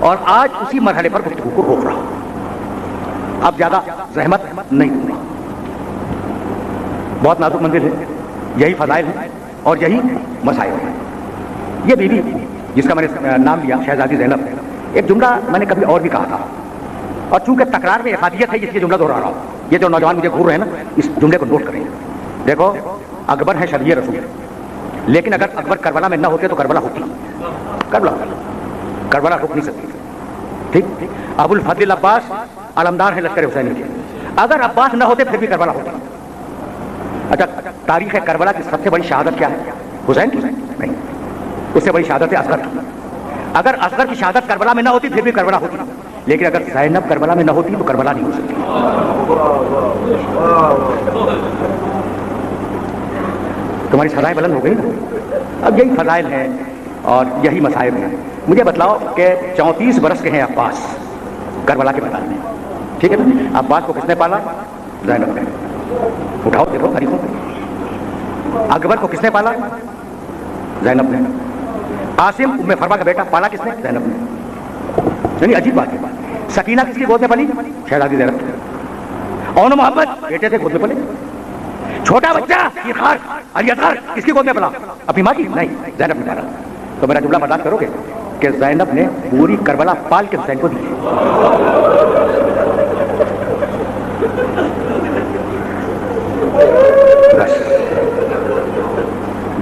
اور آج اسی مرحلے پر گفتگو کو روک رہا ہوں. اب زیادہ زحمت نہیں دوں گا. بہت نازک منزل ہے, یہی فضائل ہیں اور یہی مسائل ہیں. یہ بیوی جس کا میں نے نام لیا شہزادی زینب, ایک جملہ میں نے کبھی اور بھی کہا تھا, اور چونکہ تکرار میں افادیت ہے اس لیے جملہ دہرا رہا ہوں. یہ جو نوجوان مجھے گھور رہے ہیں نا, اس جملے کو نوٹ کریں. دیکھو, اکبر ہے شبیہ رسول, لیکن اگر اکبر کربلا میں نہ ہوتے تو کربلا ہوتی. کربلا رک نہیں سکتی. ٹھیک, ابو الفضل عباس علمدار ہیں لشکر حسینی کے, اگر عباس نہ ہوتے پھر بھی کربلا ہوتا. اچھا, تاریخ کربلا کی سب سے بڑی شہادت کیا ہے؟ حسین کی نہیں, اس سے بڑی شہادت ہے اصغر کی. اگر اصغر کی شہادت کربلا میں نہ ہوتی پھر بھی کربلا ہوتی, لیکن اگر زینب کربلا میں نہ ہوتی تو کربلا نہیں ہو سکتی. تمہاری فضائل بلند ہو گئی نا. اب یہی فضائل ہیں اور یہی مصائب ہیں. مجھے بتلاؤ کہ 34 برس کے ہیں عباس کربلا کے میدان میں, ٹھیک ہے نا. عباس کو کس نے پالا؟ زینب نے. اٹھاؤ دیکھو تاریخوں پہ. اکبر کو کس نے پالا؟ زینب نے. قاسم ام فرما کا بیٹا پالا کس نے؟ زینب نے. یعنی عجیب بات ہے. سکینہ کس کی گود میں پلی؟ شہزادی زینب کی. اون محمد بیٹے تھے گود میں پلے. چھوٹا بچہ خار علی اصغر کس کی گود میں پلا؟ اپنی ماں کی نہیں, زینب نے پالا. تو میرا جملہ برداشت کرو گے کہ زینب نے پوری کربلا پال کے حسین کو دی.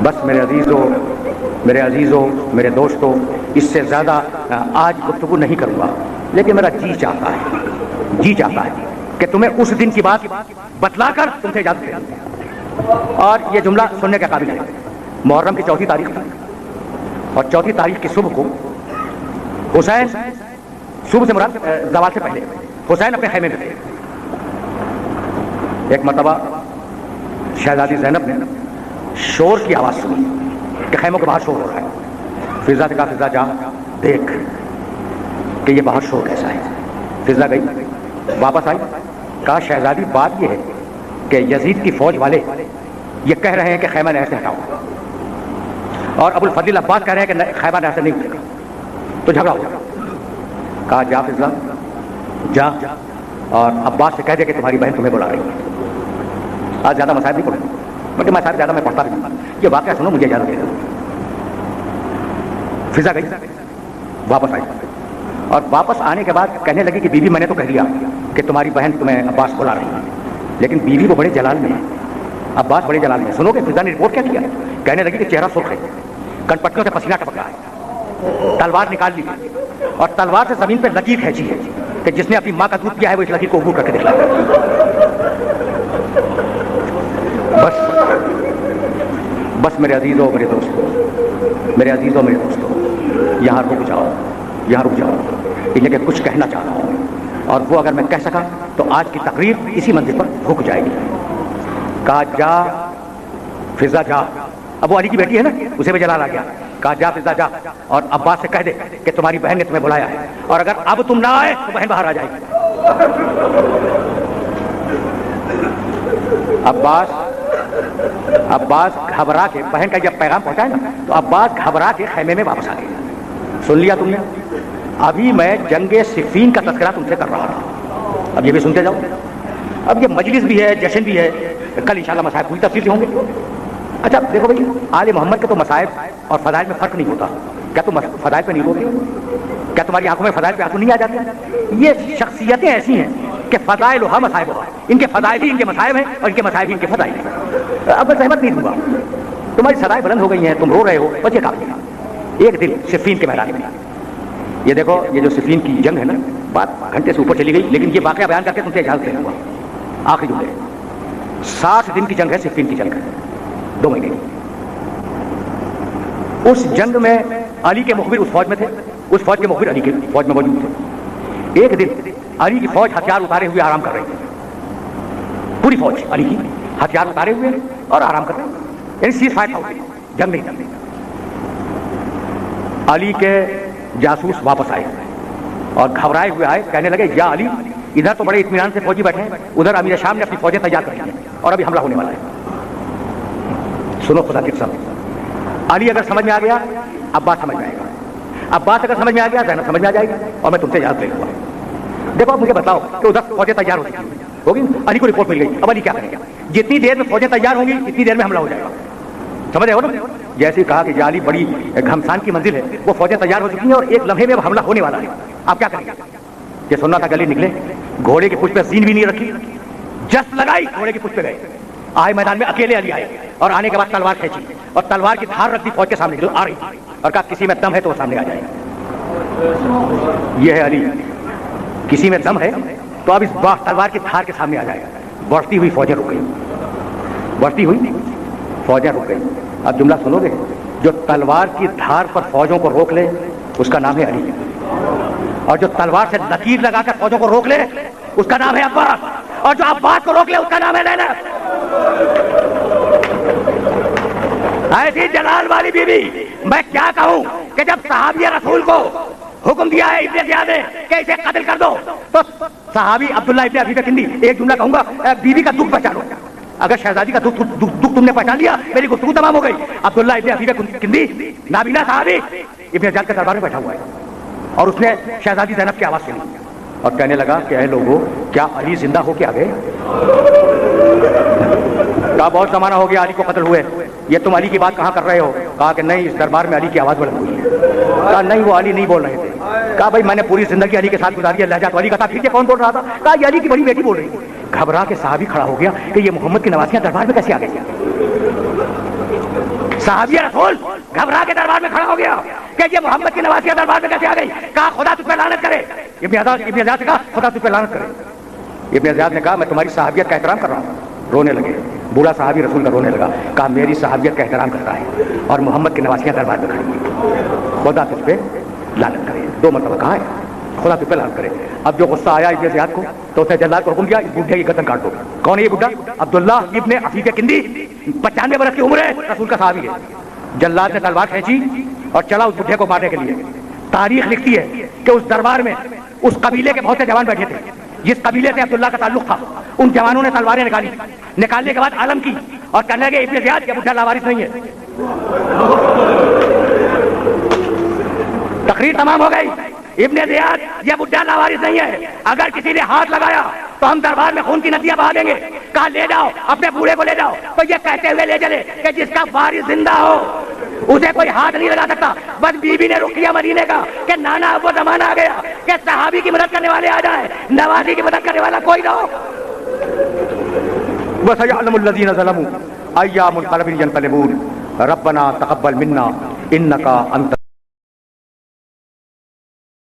بس میرے عزیزوں میرے دوستوں, اس سے زیادہ آج گفتگو نہیں کروں گا, لیکن میرا جی چاہتا ہے کہ تمہیں اس دن کی بات بتلا کر تم سے اجازت دے. اور یہ جملہ سننے کے قابل ہے. محرم کی 4 تاریخ تھی, اور 4 تاریخ کی صبح کو حسین, صبح سے مراد زوال سے پہلے, حسین اپنے خیمے میں تھے. ایک مرتبہ شہزادی زینب نے شور کی آواز سنی کہ خیموں کے باہر شور ہو رہا ہے. فضا سے کہا, فضا جا دیکھ کہ یہ باہر شور کیسا ہے. فضا گئی, واپس آئی, کہا شہزادی بات یہ ہے کہ یزید کی فوج والے یہ کہہ رہے ہیں کہ خیمہ نہر سے ہٹاؤ, اور ابو الفضل عباس کہہ رہے ہیں کہ خیمہ نہر سے نہیں اٹھے گا, تو جھگڑا ہو جائے. کہا جا فضا جا اور عباس سے کہہ دے کہ تمہاری بہن تمہیں بلا رہی ہے. آج زیادہ مسائل نہیں پڑھوں, بلکہ مسائل زیادہ میں پڑھتا بھی نہیں. یہ واقعہ سنو, مجھے اجازت دے دو. فضا گئی, واپس آئی, اور واپس آنے کے بعد کہنے لگی کہ بیوی میں نے تو کہہ دیا کہ تمہاری بہن تمہیں عباس بلا رہی ہے, لیکن بیوی وہ بڑے جلال میں ہے, عباس بڑے جلال میں. سنو کہ فضا نے رپورٹ کیا کیا. کہنے لگی کہ چہرہ سرخ ہے, کن پٹیوں سے پسینہ ٹپک رہا ہے, تلوار نکال لی اور تلوار سے زمین پہ لکیر کھینچی ہے کہ جس نے اپنی ماں کا دودھ پیا ہے وہ اس لکیر کو عبور کر کے دکھلایا. بس میرے عزیزوں میرے دوستوں, یہاں رک جاؤ, اس لیے کہ کچھ کہنا چاہ رہا ہوں, اور وہ اگر میں کہہ سکا تو آج کی تقریر اسی منزل پر رک جائے گی. کہا جا فضا جا, ابو علی کی بیٹی ہے نا, اسے بھی جلال آ گیا. کہا جا فضا جا اور عباس سے کہہ دے کہ تمہاری بہن نے تمہیں بلایا ہے, اور اگر اب تم نہ آئے تو بہن باہر آ جائے گی. عباس گھبرا کے, بہن کا جب پیغام پہنچا نا تو عباس گھبرا کے خیمے میں واپس آ گئے. سن لیا تم نے, ابھی میں جنگ صفین کا تذکرہ تم سے کر رہا تھا, اب یہ بھی سنتے جاؤ. اب یہ مجلس بھی ہے, جشن بھی ہے, کل انشاءاللہ مصائب پوری تفصیل سے ہوں گے. اچھا دیکھو بھائی, آل محمد کے تو مصائب اور فضائل میں فرق نہیں ہوتا. کیا تم فضائل پہ نہیں روتے ہو؟ کیا تمہاری آنکھوں میں فضائل پہ آنکھوں نہیں آ جاتی؟ یہ شخصیتیں ایسی ہیں کہ فضائل ہوا مصائب ہوا, ان کے فضائل ہی ان کے مصائب ہیں اور ان کے مصائب ہی ان کے فضائل ہیں. اب میں زحمت نہیں دوں گا, تمہاری صدائیں بلند ہو گئی ہیں, تم رو رہے ہو, بس یہ کافی ہے. ایک دن صفین کے میدان میں, یہ دیکھو یہ جو صفین کی جنگ ہے نا, بات گھنٹے سے اوپر چلی گئی, لیکن یہ واقعہ بیان کر کے تم سے اجازت لے لوں گا. آخری جملے, 60 دن کی جنگ ہے, صفین کی جنگ ہے, 2 مہینے کی. اس جنگ میں علی کے مخبر اس فوج میں تھے, اس فوج کے مخبر علی کے فوج میں موجود تھے. ایک دن علی کی فوج ہتھیار اتارے ہوئے آرام کر رہی تھی, پوری فوج علی کی ہتھیار اتارے ہوئے اور آرام کر رہے ہیں, یعنی سیز فائر تھا, جنگ نہیں چل رہی. علی کے جاسوس واپس آئے اور گھبرائے ہوئے آئے, کہنے لگے یا علی ادھر تو بڑے اطمینان سے فوجی بیٹھے ہیں, ادھر امیر شام نے اپنی فوجیں تیار کر لی ہیں اور ابھی حملہ ہونے والا ہے. سنو خدا کی قسم, علی اگر سمجھ میں آ گیا عباس سمجھ میں آئے گا, اب بات اگر سمجھ میں آ گیا زینب سمجھ میں آ جائے گی اور میں تم سے اجازت لے لوں گا. دیکھو اب مجھے بتاؤ کہ ادھر فوجیں تیار ہو چکی ہوگی, علی کو رپورٹ مل گئی, اب علی کیا کریں گے؟ جتنی دیر میں فوجیں تیار ہوں گی اتنی دیر میں حملہ ہو جائے گا. سمجھ رہے ہو نا؟ جیسے ہی کہا کہ یہ علی بڑی گھمسان کی منزل ہے, وہ فوجیں تیار ہو چکی ہیں اور ایک لمحے میں حملہ ہونے والا ہے. آپ کیا کریں گے؟ یہ سننا تھا گلی نکلے, گھوڑے کی پشت پہ زین بھی نہیں رکھی, جس لگائی گھوڑے کی پشت پہ گئے, آئے میدان میں اکیلے علی آئے اور آنے کے بعد تلوار کھینچی اور تلوار کی دھار رکھ دی فوج کے سامنے جو آ رہی اور کہا کسی میں دم ہے تو وہ سامنے آ جائے. یہ ہے علی, کسی میں دم ہے تو اب اس تلوار کی دھار کے سامنے آ جائے. بڑھتی ہوئی فوجیں رک گئی, بڑھتی ہوئی فوجیں رک گئی. اب جملہ سنو گے, جو تلوار کی دھار پر فوجوں کو روک لے اس کا نام ہے علی, اور جو تلوار سے لکیر لگا کر فوجوں کو روک لے اس کا نام ہے عباس, اور جو عباس کو روک لے اس کا نام ہے زینب. ایسی جلال والی بیوی میں کیا کہوں کہ جب صحابی رسول کو حکم دیا ہے ابن زیاد نے کہ اسے قتل کر دو, تو صحابی عبداللہ ابن ابی کندی, ایک جملہ کہوں گا, بیوی کا دکھ پہچانو. اگر شہزادی کا دکھ تم نے پہچان لیا میری گفتگو تمام ہو گئی. عبداللہ ابن ابی کندی نابینا صحابی ابن زیاد کے دربار میں بیٹھا ہوا ہے اور اس نے شہزادی زینب کی آواز سنی اور کہنے لگا کہ اے لوگوں, کیا علی زندہ ہو کے آ گئے؟ کہا بہت زمانہ ہو گیا علی کو قتل ہوئے, یہ تم علی کی بات کہاں کر رہے ہو؟ کہا کہ نہیں, اس دربار میں علی کی آواز بلند ہوئی ہے. کہا نہیں, وہ علی نہیں بول رہے تھے. کہا بھائی میں نے پوری زندگی علی کے ساتھ گزاری ہے, لہجہ علی کا تھا, پھر یہ کون بول رہا تھا؟ کہا یہ علی کی بڑی بیٹی بول رہی. گھبرا کے صحابی کھڑا ہو گیا کہ یہ محمد کی نوازیاں دربار میں کیسے آ گئی. صحابی رسول گھبرا کے دربار میں کھڑا ہو گیا کہ یہ محمد کی نوازیاں دربار میں کیسے آ گئی. کہا خدا تجھ پہ لعنت کرے. ابن زیاد نے کہا خدا تجھ پہ لعنت کرے. ابن زیاد نے کہا میں تمہاری صحابیت کا احترام کر رہا ہوں. رونے لگے, بوڑھا صحابی رسول کا رونے لگا. کہا میری صحابیت کا احترام کرتا ہے اور محمد کی نوازیاں دربار میں کھڑی ہیں, خدا تجھ پہ لعنت کرے. 2 مرتبہ کہا ہے خدا تجھ پہ لعنت کرے. اب جو غصہ آیا ابن زیاد کو تو اس نے جلاد کو حکم دیا, اس بڈھے کی گردن کاٹ دو. کون ہے یہ بڈھا؟ عبداللہ ابن عفیف کندی, 95 برس کی عمر ہے, رسول کا صحابی ہے. جلاد نے تلوار کھینچی اور چلا اس بڈھے کو مارنے کے لیے. تاریخ لکھتی ہے کہ اس دربار میں اس قبیلے کے بہت سے جوان بیٹھے تھے. جس قبیلے سے عبداللہ کا تعلق تھا ان جوانوں نے تلواریں نکالی. نکالنے کے بعد عالم کی اور کہنے لگے ابن زیاد یہ بڈھا لاوارث نہیں ہے. تقریر تمام ہو گئی. ابن زیاد یہ بڈھا لاوارث نہیں ہے, اگر کسی نے ہاتھ لگایا تو ہم دربار میں خون کی ندیاں بہا دیں گے. کہا لے جاؤ اپنے بوڑھے کو لے جاؤ. تو یہ کہتے ہوئے لے چلے کہ جس کا وارث زندہ ہو اسے کوئی ہاتھ نہیں لگا سکتا. بس بیوی نے رخ کیا مدینے کا کہ نانا اب وہ زمانہ آ گیا کہ صحابی کی مدد کرنے والے آ جائیں, نوازی کی مدد کرنے والا کوئی نہ ہو. وَسَيَعْلَمُ الَّذِينَ ظَلَمُوا أَيَّ مُنقَلَبٍ يَنقَلِبُونَ رَبَّنَا تَقَبَّلْ مِنَّا إِنَّكَ أَنْتَ